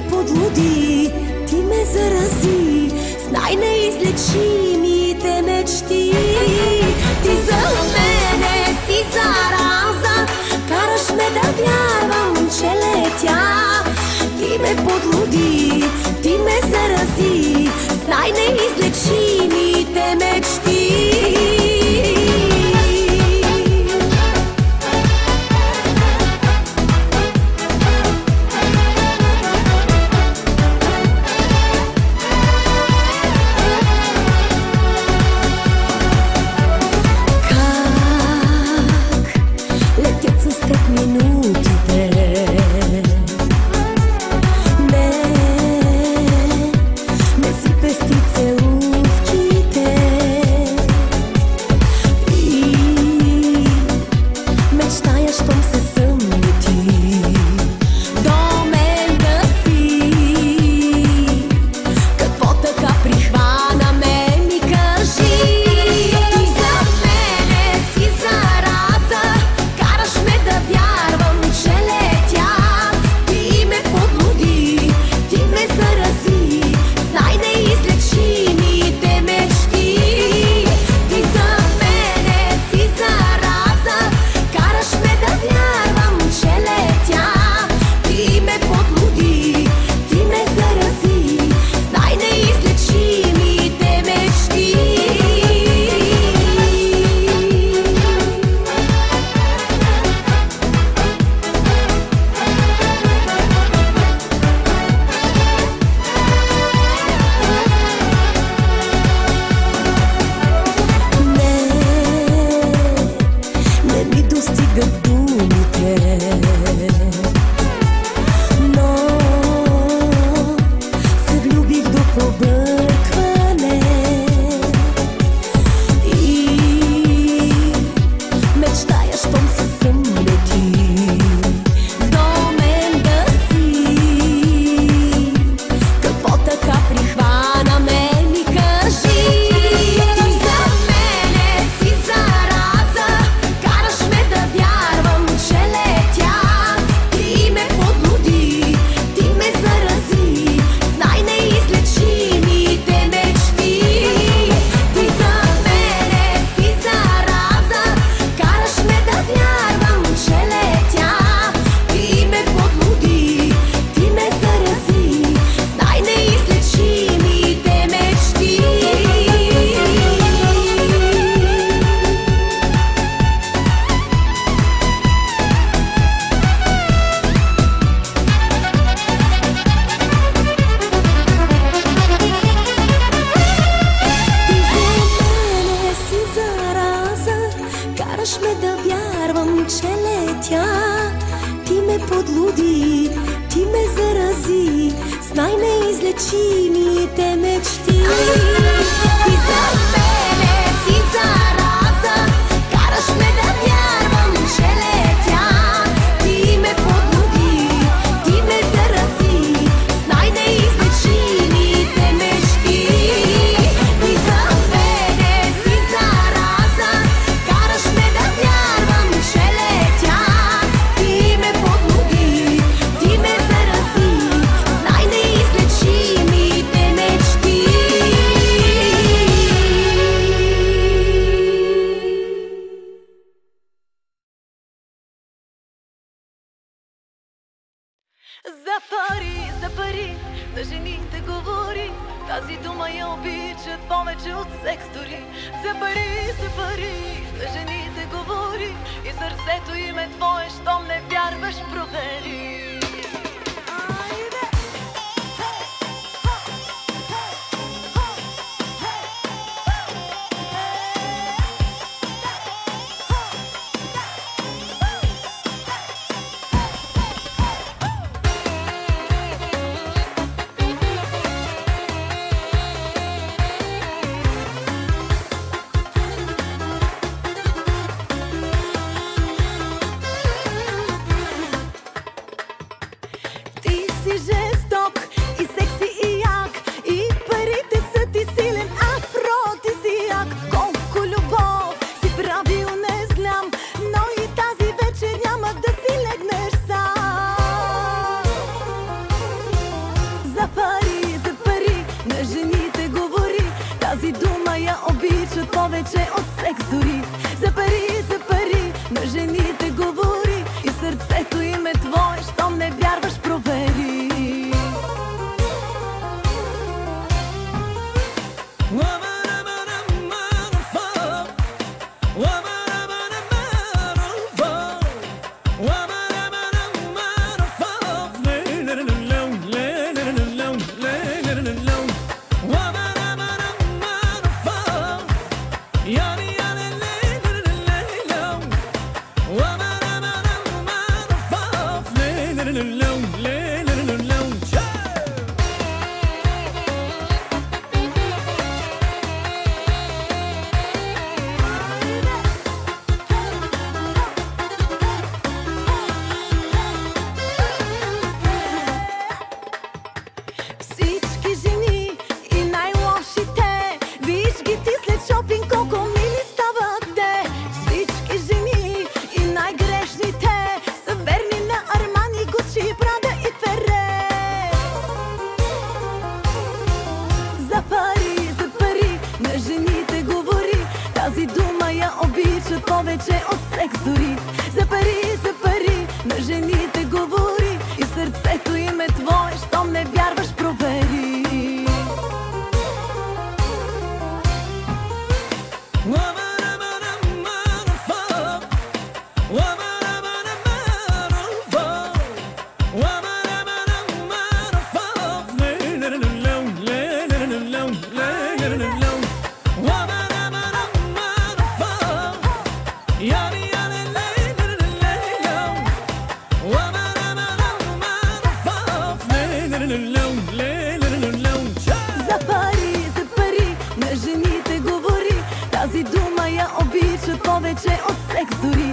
подлуди, ти ме зарази с най-неизлечимите мечти. Ти за мене си зараза, караш ме да вярвам, че летя. Ти ме подлуди, ти ме зарази с най-неизлечимите мечти. За пари, на жените говори, тази дума я обичат повече от секс дори. За пари, на жените говори, и сърцето им е твое, щом не вярваш, провери. обичат повече от секс дори. За пари, на жените говори и сърцето им е твое, щом не вярваш, провери. Всички жени и най-лошите, виж ги ти след шопинг колко мили стават те. Всички жени и най-грешните са верни на Армани, Гучи, Прада и Фере. За пари, на жените говори, тази дума я обичат повече от секс дори. За пари, на жените говори и сърцето им е твое, щом не вярваш, провери. За пари, на жените говори, тази дума я обичат повече от секс дори.